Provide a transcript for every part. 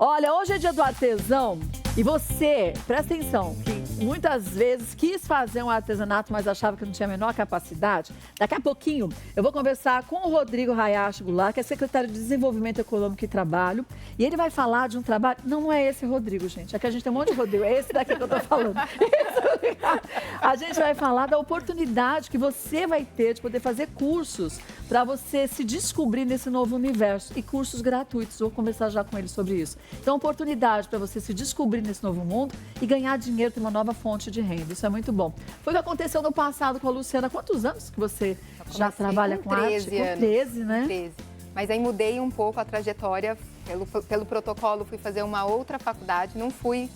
Olha, hoje é dia do artesão e você, presta atenção, que muitas vezes quis fazer um artesanato, mas achava que não tinha a menor capacidade. Daqui a pouquinho eu vou conversar com o Rodrigo Hayashi Goulart, que é secretário de Desenvolvimento Econômico e Trabalho, e ele vai falar de um trabalho... Não é esse Rodrigo, gente, é que a gente tem um monte de Rodrigo, é esse daqui que eu tô falando. A gente vai falar da oportunidade que você vai ter de poder fazer cursos para você se descobrir nesse novo universo e cursos gratuitos. Vou conversar já com ele sobre isso. Então, oportunidade para você se descobrir nesse novo mundo e ganhar dinheiro, ter uma nova fonte de renda. Isso é muito bom. Foi o que aconteceu no passado com a Luciana. Quantos anos que você já trabalha com arte? Com 13, né? 13. Mas aí mudei um pouco a trajetória. Pelo protocolo, fui fazer uma outra faculdade. Não fui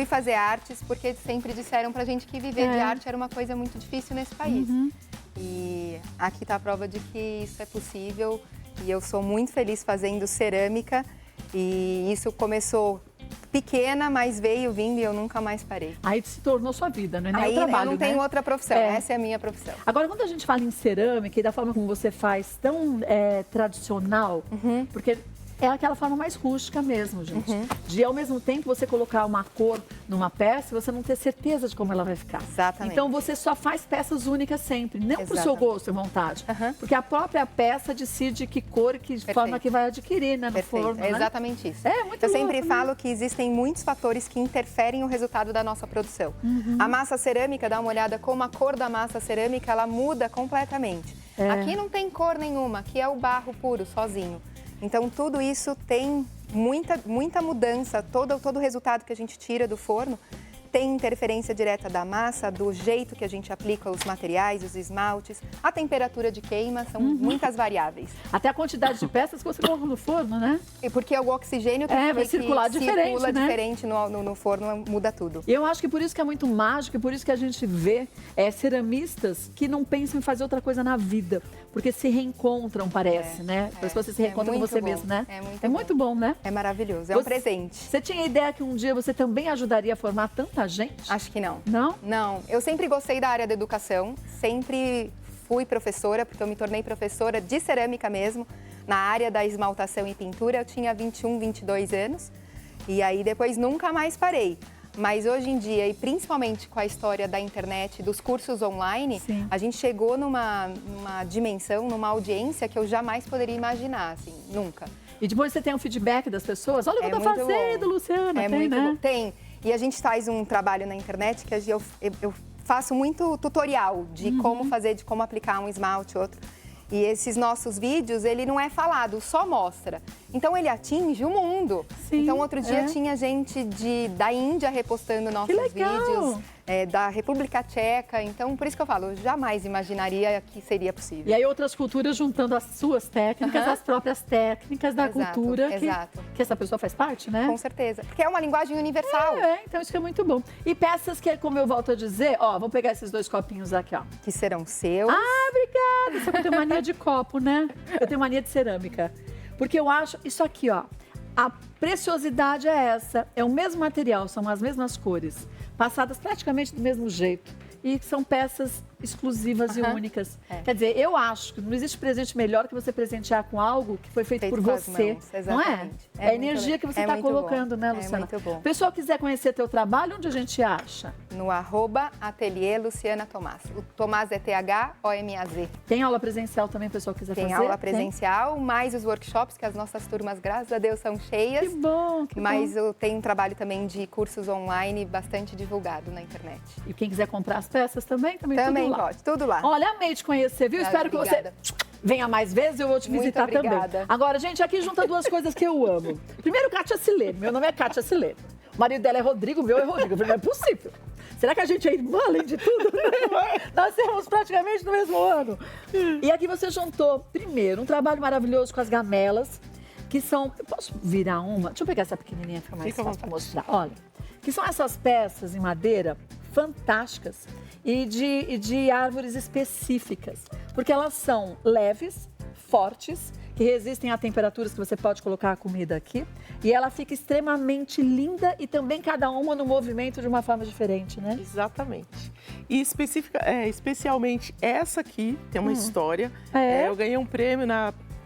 fazer artes, porque sempre disseram pra gente que viver de arte era uma coisa muito difícil nesse país. E aqui está a prova de que isso é possível. E eu sou muito feliz fazendo cerâmica. E isso começou pequena, mas veio vindo e eu nunca mais parei. Aí se tornou sua vida, não é nem aí o trabalho, eu não tenho outra profissão, essa é a minha profissão. Agora, quando a gente fala em cerâmica e da forma como você faz, tão tradicional, porque é aquela forma mais rústica mesmo, gente. De, ao mesmo tempo, você colocar uma cor numa peça e você não ter certeza de como ela vai ficar. Exatamente. Então, você só faz peças únicas sempre, não para o seu gosto e vontade. Porque a própria peça decide que cor e que forma que vai adquirir, né, no forno, É exatamente isso. É muito Eu sempre louco, falo que existem muitos fatores que interferem no resultado da nossa produção. A massa cerâmica, dá uma olhada como a cor da massa cerâmica, ela muda completamente. Aqui não tem cor nenhuma, aqui é o barro puro, sozinho. Então, tudo isso tem muita mudança, todo o resultado que a gente tira do forno tem interferência direta da massa, do jeito que a gente aplica os materiais, os esmaltes, a temperatura de queima, são muitas variáveis. Até a quantidade de peças que você coloca no forno, né? E porque o oxigênio vai circular diferente, circula né? diferente no forno, muda tudo. E eu acho que por isso que é muito mágico e por isso que a gente vê ceramistas que não pensam em fazer outra coisa na vida, porque se reencontram, parece, né? Parece que você se reencontra com você mesmo, né? É muito bom, né? É maravilhoso, é um presente. Você tinha ideia que um dia você também ajudaria a formar tanta gente? Acho que não. Não? Não. Eu sempre gostei da área da educação, sempre fui professora, porque eu me tornei professora de cerâmica mesmo, na área da esmaltação e pintura. Eu tinha 21, 22 anos e aí depois nunca mais parei. Mas hoje em dia, e principalmente com a história da internet, dos cursos online, a gente chegou numa dimensão, numa audiência que eu jamais poderia imaginar, assim, nunca. E depois você tem um feedback das pessoas? Olha o que eu tô fazendo, bom. Luciana. É tem, muito né? bom. Tem. E a gente faz um trabalho na internet que eu faço muito tutorial de como fazer, de como aplicar um esmalte, outro. E esses nossos vídeos, ele não é falado, só mostra. Então, ele atinge o mundo. Sim, então, outro dia tinha gente da Índia repostando nossos vídeos, da República Tcheca. Então, por isso que eu falo, eu jamais imaginaria que seria possível. E aí, outras culturas juntando as suas técnicas, as próprias técnicas da cultura que essa pessoa faz parte, né? Com certeza. Porque é uma linguagem universal. Então isso que é muito bom. E peças que, como eu volto a dizer, ó, vou pegar esses dois copinhos aqui, ó. Que serão seus. Ah, obrigada! Você tem mania de copo, né? Eu tenho mania de cerâmica. Porque eu acho, isso aqui, ó, a preciosidade é essa. É o mesmo material, são as mesmas cores, passadas praticamente do mesmo jeito. E são peças exclusivas e únicas. Quer dizer, eu acho que não existe presente melhor que você presentear com algo que foi feito por você. Não é? É a energia que você está colocando, né, Luciana? É muito bom. Se o pessoal quiser conhecer teu trabalho, onde a gente acha? No @ateliê Luciana Tomás. O Tomás é THOMAZ. Tem aula presencial também, o pessoal quiser fazer? Tem aula presencial, mais os workshops, que as nossas turmas, graças a Deus, são cheias. Que bom, que Mas eu tenho um trabalho também de cursos online bastante divulgado na internet. E quem quiser comprar as peças também tudo lá. Pode, tudo lá. Olha, amei te conhecer, viu? Espero que você venha mais vezes, eu vou te visitar também. Agora, gente, aqui junta duas coisas que eu amo. Primeiro, Kátia Silene. Meu nome é Kátia Silene. O marido dela é Rodrigo, o meu é Rodrigo. Eu falei, não é possível. Será que a gente é irmã, além de tudo? Nós temos praticamente no mesmo ano. E aqui você juntou, primeiro, um trabalho maravilhoso com as gamelas, que são... Eu posso virar uma? Deixa eu pegar essa pequenininha, fica mais fácil para mostrar. Olha, que são essas peças em madeira fantásticas e de árvores específicas, porque elas são leves, fortes, que resistem a temperaturas que você pode colocar a comida aqui, e ela fica extremamente linda e também cada uma no movimento de uma forma diferente, né? Exatamente. E especialmente essa aqui tem uma história. Eu ganhei um prêmio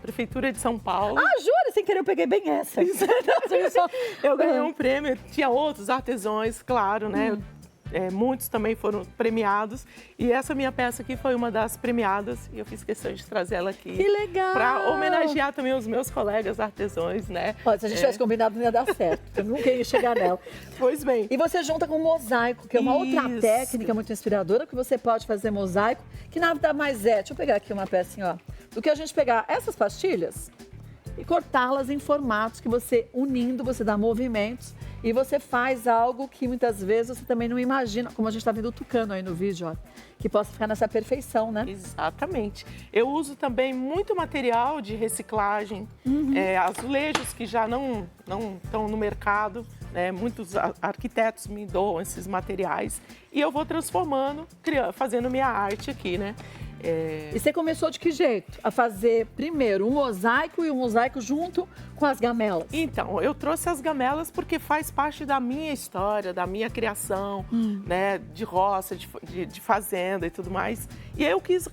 Prefeitura de São Paulo. Ah, jura? Sem querer eu peguei bem essa. Eu ganhei um prêmio, tinha outros artesãos, claro, né? Muitos também foram premiados. E essa minha peça aqui foi uma das premiadas. E eu fiz questão de trazer ela aqui. Que legal! Para homenagear também os meus colegas artesãos, né? Olha, se a gente tivesse combinado, não ia dar certo. Eu nunca ia chegar nela. Pois bem. E você junta com mosaico, que é uma outra técnica muito inspiradora, que você pode fazer mosaico, que nada mais é. Deixa eu pegar aqui uma pecinha, ó. Do que a gente pegar essas pastilhas e cortá-las em formatos que você, unindo, você dá movimentos e você faz algo que muitas vezes você também não imagina, como a gente está vendo o tucano aí no vídeo, ó, que possa ficar nessa perfeição, né? Exatamente. Eu uso também muito material de reciclagem, azulejos que já não estão no mercado, né? Muitos arquitetos me doam esses materiais e eu vou transformando, fazendo minha arte aqui, né? E você começou de que jeito? A fazer primeiro um mosaico e um mosaico junto com as gamelas? Então, eu trouxe as gamelas porque faz parte da minha história, da minha criação, né? De roça, de fazenda e tudo mais. E eu quis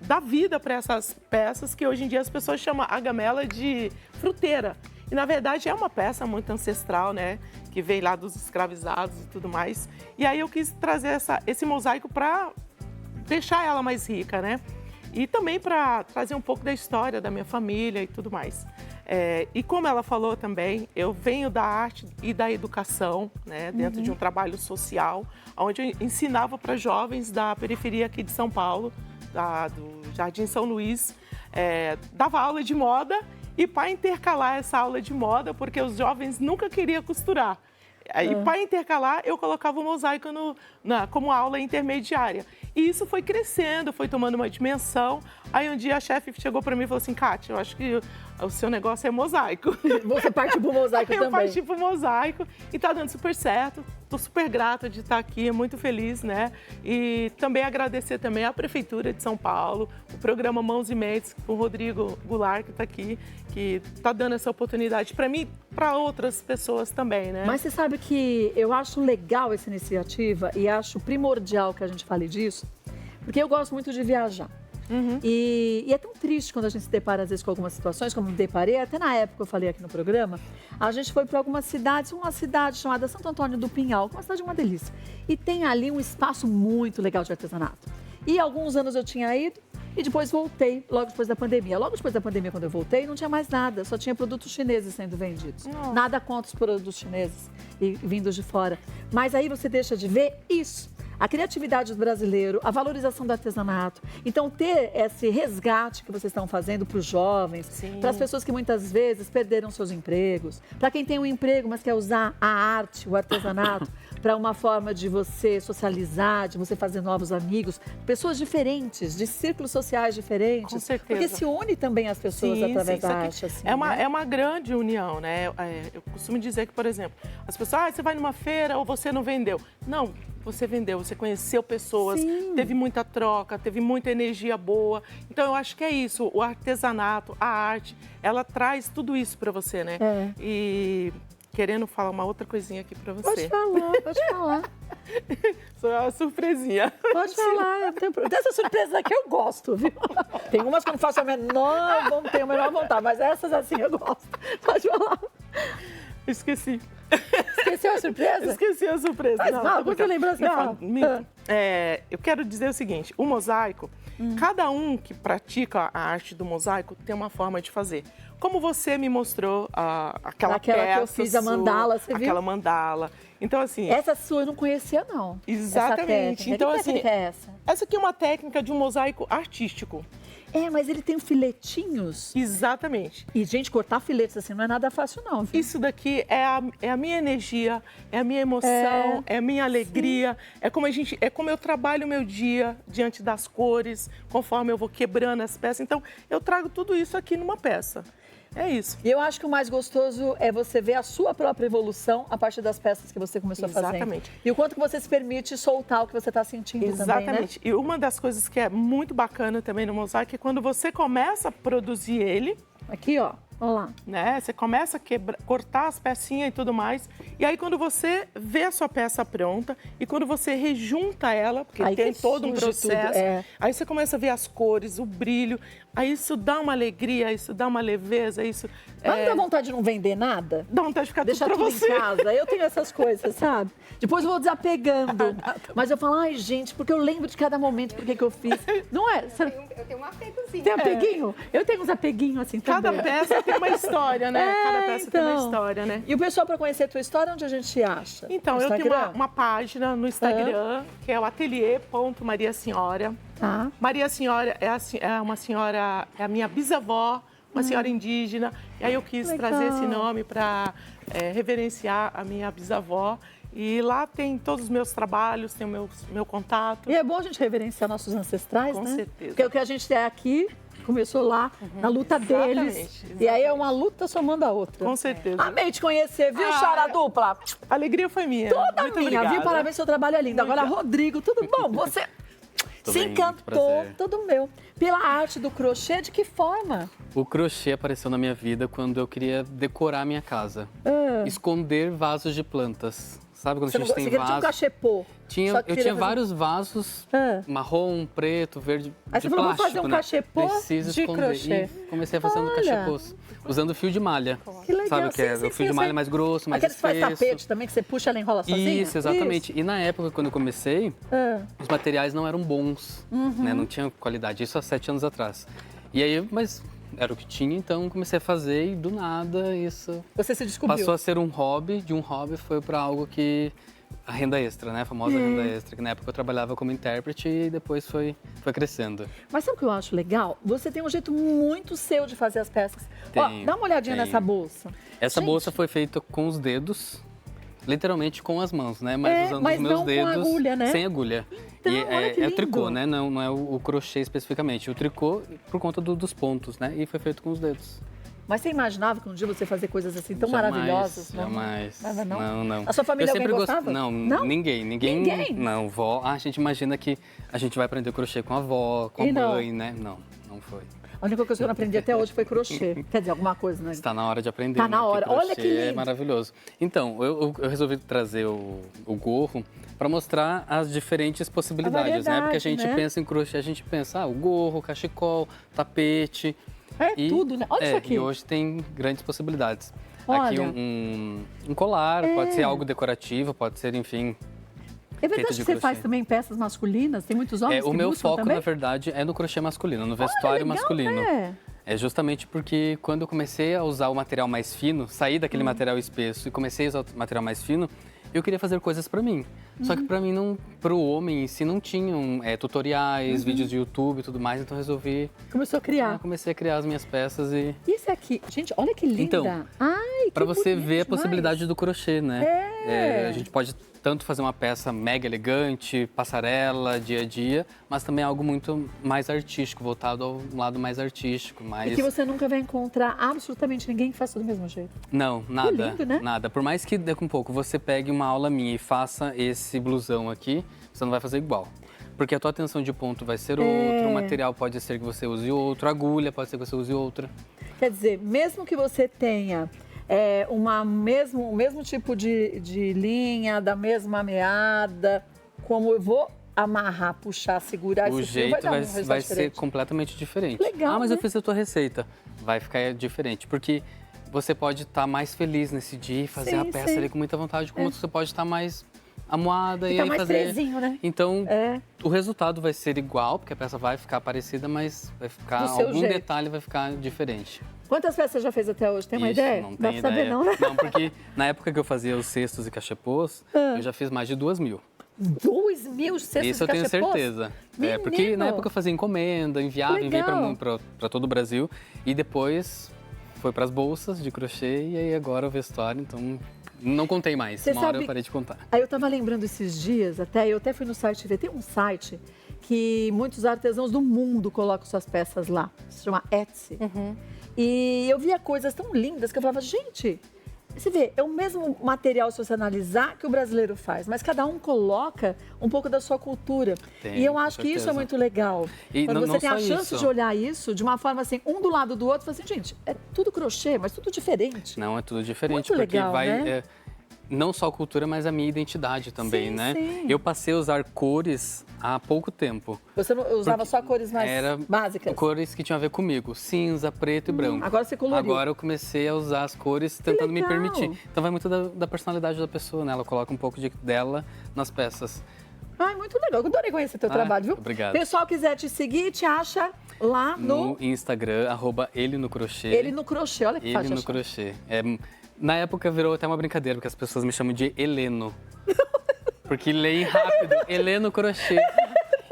dar vida para essas peças que hoje em dia as pessoas chamam a gamela de fruteira. E, na verdade, é uma peça muito ancestral, né? Que vem lá dos escravizados e tudo mais. E aí eu quis trazer esse mosaico para deixar ela mais rica, né? E também para trazer um pouco da história da minha família e tudo mais. E como ela falou também, eu venho da arte e da educação, né? Dentro de um trabalho social, onde eu ensinava para jovens da periferia aqui de São Paulo, do Jardim São Luís, dava aula de moda e para intercalar essa aula de moda, porque os jovens nunca queriam costurar. E para intercalar, eu colocava o mosaico como aula intermediária. E isso foi crescendo, foi tomando uma dimensão. Aí um dia a chefe chegou para mim e falou assim, Kátia, eu acho que o seu negócio é mosaico. Você partiu pro mosaico também. Eu parti pro mosaico e tá dando super certo. Tô super grata de estar aqui, muito feliz, né? E também agradecer também à Prefeitura de São Paulo, o programa Mãos e Mentes, com o Rodrigo Goulart, que está aqui, que está dando essa oportunidade para mim e para outras pessoas também, né? Mas você sabe que eu acho legal essa iniciativa e acho primordial que a gente fale disso, porque eu gosto muito de viajar. E é tão triste quando a gente se depara, às vezes, com algumas situações, como me deparei, até na época eu falei aqui no programa, a gente foi para algumas cidades, uma cidade chamada Santo Antônio do Pinhal, uma cidade uma delícia. E tem ali um espaço muito legal de artesanato. E alguns anos eu tinha ido e depois voltei, logo depois da pandemia. Logo depois da pandemia, quando eu voltei, não tinha mais nada, só tinha produtos chineses sendo vendidos. Nada contra os produtos chineses e vindos de fora. Mas aí você deixa de ver isso. A criatividade do brasileiro, a valorização do artesanato. Então, ter esse resgate que vocês estão fazendo para os jovens, para as pessoas que muitas vezes perderam seus empregos, para quem tem um emprego, mas quer usar a arte, o artesanato, para uma forma de você socializar, de você fazer novos amigos, pessoas diferentes, de círculos sociais diferentes. Com certeza. Porque se une também as pessoas através da arte. Assim, é uma grande união, né? Eu costumo dizer que, por exemplo, as pessoas, você vai numa feira ou você não vendeu. Não, você vendeu, você conheceu pessoas, teve muita troca, teve muita energia boa. Então, eu acho que é isso, o artesanato, a arte, ela traz tudo isso para você, né? E querendo falar uma outra coisinha aqui para você. Pode falar. Só é uma surpresinha. Pode falar. Dessa surpresa aqui eu gosto, viu? Tem umas que eu não faço a menor vontade, mas essas assim eu gosto. Pode falar. Esqueci. Esqueceu a surpresa? Esqueci a surpresa. Mas não, quanta lembrança você fala. Eu quero dizer o seguinte, o mosaico, cada um que pratica a arte do mosaico tem uma forma de fazer. Como você me mostrou aquela peça que eu fiz, a mandala, você viu? Aquela mandala. Então, assim... Essa sua eu não conhecia, não. Exatamente. Então, que técnica é essa? Essa aqui é uma técnica de um mosaico artístico. Mas ele tem filetinhos. Exatamente. E, gente, cortar filetes assim não é nada fácil, não. Viu? Isso daqui é a minha energia, é a minha emoção, é a minha alegria. É como eu trabalho o meu dia diante das cores, conforme eu vou quebrando as peças. Então, eu trago tudo isso aqui numa peça. É isso. E eu acho que o mais gostoso é você ver a sua própria evolução a partir das peças que você começou a fazer. Exatamente. E o quanto que você se permite soltar o que você está sentindo também, né? Exatamente. E uma das coisas que é muito bacana também no mosaico é quando você começa a produzir ele. Aqui, ó. Olha lá. Né? Você começa a cortar as pecinhas e tudo mais. E aí, quando você vê a sua peça pronta e quando você rejunta ela, porque aí tem todo um processo, tudo, aí você começa a ver as cores, o brilho, aí isso dá uma alegria, isso dá uma leveza, isso... Mas não dá vontade de não vender nada? Dá vontade de ficar Deixa tudo pra tudo você. em casa. Eu tenho essas coisas, sabe? Depois eu vou desapegando. Mas eu falo, ai, gente, porque eu lembro de cada momento, por que eu fiz. Não é? Eu tenho um apegozinho. Tem apeguinho? Eu tenho uns apeguinhos assim Cada também. peça tem uma história, né? Cada peça tem uma então. história, né? E o pessoal, para conhecer a tua história, onde a gente acha? Então, No eu tenho Instagram? uma página no Instagram, que é o ateliê.mariasenhora. Tá. Maria Senhora é uma senhora, é a minha bisavó, uma senhora indígena. E aí eu quis Legal. trazer esse nome para reverenciar a minha bisavó. E lá tem todos os meus trabalhos, tem o meu contato. E é bom a gente reverenciar nossos ancestrais, Com né? certeza. Porque o que a gente é aqui começou lá, na luta deles. Exatamente. E aí é uma luta somando a outra. Com certeza. Amei te conhecer, viu, Chara Dupla? A alegria foi minha. Toda Muito minha, obrigada. viu? Parabéns, seu trabalho é lindo. Agora, Rodrigo, tudo bom? Você Tudo se bem, encantou, prazer. tudo meu, pela arte do crochê. De que forma? O crochê apareceu na minha vida quando eu queria decorar a minha casa. Esconder vasos de plantas. Sabe quando Você, a gente tem queria tipo um vaso? cachepô. Só que Eu queria tinha fazer- vários vasos marrom, preto, verde, Aí de você falou, vou plástico, fazer um né? cachepô Preciso de esconder. crochê. E comecei fazendo Olha. cachepôs, usando fio de malha. Que legal. Sabe o que é? Sim, O fio de eu malha sei. mais grosso, mais Aqueles que faz espesso. tapete também, que você puxa, ela enrola sozinha? Isso, exatamente. E na época, quando eu comecei, os materiais não eram bons, né? Não tinha qualidade. Isso há 7 anos atrás. E aí, mas era o que tinha, então comecei a fazer e do nada isso Você se descobriu. passou a ser um hobby. De um hobby foi para algo que... A renda extra, né? A famosa renda extra, que na época eu trabalhava como intérprete e depois foi crescendo. Mas sabe o que eu acho legal? Você tem um jeito muito seu de fazer as peças. Ó, Tenho, dá uma olhadinha tenho. nessa bolsa. Essa Gente. bolsa foi feita com os dedos, literalmente com as mãos, né? Mas usando mas os meus não com dedos. agulha, né? Sem agulha. Então, E olha que é lindo. tricô, né? Não é o crochê especificamente. O tricô por conta dos pontos, né? E foi feito com os dedos. Mas você imaginava que um dia você fazer coisas assim tão Jamais, maravilhosas? Jamais. Nada, não? Não. A sua família Eu sempre alguém gostava? gostava? Não, Não? ninguém. Ninguém? Não, vó. A gente imagina que a gente vai aprender crochê com a avó, com a E não? mãe, né? Não foi. A única coisa que eu não aprendi até hoje foi crochê. Quer dizer, alguma coisa, né? Está na hora de aprender. Tá na né? hora. Porque Olha que crochê É lindo. maravilhoso. Então, eu resolvi trazer o gorro para mostrar as diferentes possibilidades, né? Porque a gente né? pensa em crochê, a gente pensa, o gorro, cachecol, tapete. É tudo, né? Olha isso aqui. E hoje tem grandes possibilidades. Olha. Aqui um colar, pode ser algo decorativo, pode ser, enfim. É verdade feito que de você crochê. faz também peças masculinas? Tem muitos homens que O meu buscam foco, também? na verdade, é no crochê masculino, no vestuário legal, masculino. né? É justamente porque quando eu comecei a usar o material mais fino, saí daquele material espesso e comecei a usar o material mais fino, eu queria fazer coisas para mim. Só que para mim, para o homem em si, não tinham tutoriais, vídeos de YouTube e tudo mais, então resolvi... Começou a criar. Comecei a criar as minhas peças e... E esse aqui? Gente, olha que linda. Então, Ai, para que você bonito ver a demais. possibilidade do crochê, né? A gente pode tanto fazer uma peça mega elegante, passarela, dia a dia, mas também algo muito mais artístico, voltado ao lado mais artístico, mais... E que você nunca vai encontrar absolutamente ninguém que faça do mesmo jeito. Não, nada, lindo, né? nada. Por mais que daqui um pouco você pegue uma aula minha e faça esse blusão aqui, você não vai fazer igual. Porque a tua atenção de ponto vai ser outra, o material pode ser que você use outro, a agulha pode ser que você use outra. Quer dizer, mesmo que você tenha o mesmo tipo de linha, da mesma meada, como eu vou amarrar, puxar, segurar O esse fio, jeito dar um vai resultado ser diferente. completamente diferente. Legal, mas né? eu fiz a tua receita. Vai ficar diferente, porque você pode estar mais feliz nesse dia e fazer Sim, a peça sim. ali com muita vontade, como você pode estar mais amuada e Fica aí mais fazer... presinho, né? Então, É. o resultado vai ser igual, porque a peça vai ficar parecida, mas vai ficar Do seu algum jeito. detalhe vai ficar diferente. Quantas peças você já fez até hoje? Tem uma Isso, ideia? Não Dá tem pra saber ideia. não, né? Não, porque na época que eu fazia os cestos e cachepôs, eu já fiz mais de 2.000. 2.000 cestos Isso eu de tenho cachepôs? certeza. Porque Menino! na época eu fazia encomenda, enviei Legal. para todo o Brasil e depois foi para as bolsas de crochê e aí agora o vestuário, então não contei mais. Você Uma hora sabe- eu parei de contar. Aí eu tava lembrando esses dias, eu até fui no site ver, tem um site que muitos artesãos do mundo colocam suas peças lá, se chama Etsy. E eu via coisas tão lindas que eu falava, gente, você vê, é o mesmo material, se você analisar, que o brasileiro faz, mas cada um coloca um pouco da sua cultura. Tem, e eu com acho que isso é certeza. muito legal. E Quando não você tem a só chance isso. de olhar isso de uma forma assim, um do lado do outro, fala assim, gente, é tudo crochê, mas tudo diferente. Não, é tudo diferente, Muito porque legal, vai... né? Não só a cultura, mas a minha identidade também, Sim, né? sim. Eu passei a usar cores há pouco tempo. Você não usava só cores mais Era básicas? cores que tinham a ver comigo, cinza, preto e branco. Agora você coloriu. Agora eu comecei a usar as cores tentando me legal. permitir. Então vai muito da personalidade da pessoa, né? Ela coloca um pouco dela nas peças. Ai, muito legal. Eu adorei conhecer teu trabalho, viu? Obrigado. Pessoal quiser te seguir, te acha lá No Instagram, @elenocrochê. Ele no crochê. Olha que Ele fácil de no achar. crochê. Na época virou até uma brincadeira, porque as pessoas me chamam de Heleno. Porque leem rápido, Heleno Crochê.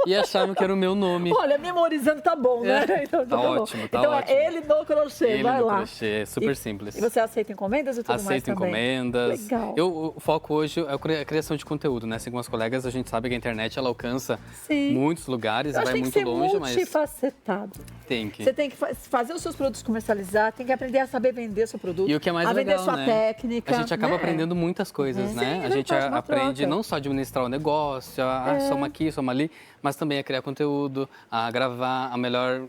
E achavam que era o meu nome. Olha, memorizando tá bom, né? Então, Tá bom. ótimo, tá então ótimo. é ele no crochê, Ele vai no lá. crochê, é super simples. E você aceita encomendas e tudo mais Aceito também? encomendas. Legal. O foco hoje é a criação de conteúdo, né? Segundo as colegas, a gente sabe que a internet ela alcança Sim. muitos lugares, Eu acho vai que tem muito que ser longe, mas multifacetado. tem que. Você tem que fazer os seus produtos comercializar, tem que aprender a saber vender seu produto. E o que é mais a vender legal, sua né? técnica. A gente acaba né? aprendendo muitas coisas, né? Sim, A gente faz uma aprende troca. não só a administrar o negócio, soma aqui, soma ali, mas também a criar conteúdo, a gravar, a melhor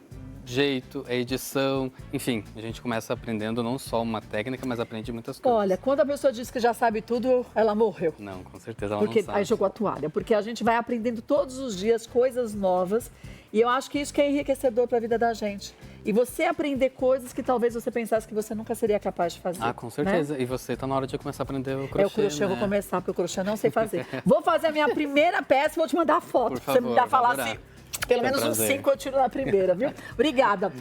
jeito, a edição, enfim, a gente começa aprendendo não só uma técnica, mas aprende muitas coisas. Olha, quando a pessoa diz que já sabe tudo, ela morreu. Não, com certeza ela Porque não sabe. aí jogou a toalha. Porque a gente vai aprendendo todos os dias coisas novas. E eu acho que isso que é enriquecedor para a vida da gente. E você aprender coisas que talvez você pensasse que você nunca seria capaz de fazer. Ah, com certeza. E você tá na hora de começar a aprender o crochê, É o crochê, eu né? vou começar, porque o crochê eu não sei fazer. Vou fazer a minha primeira peça e vou te mandar foto. Por Pra você me favor, dar vou falar adorar. assim. Pelo Foi um menos uns prazer. 5 eu tiro na primeira, viu? Obrigada.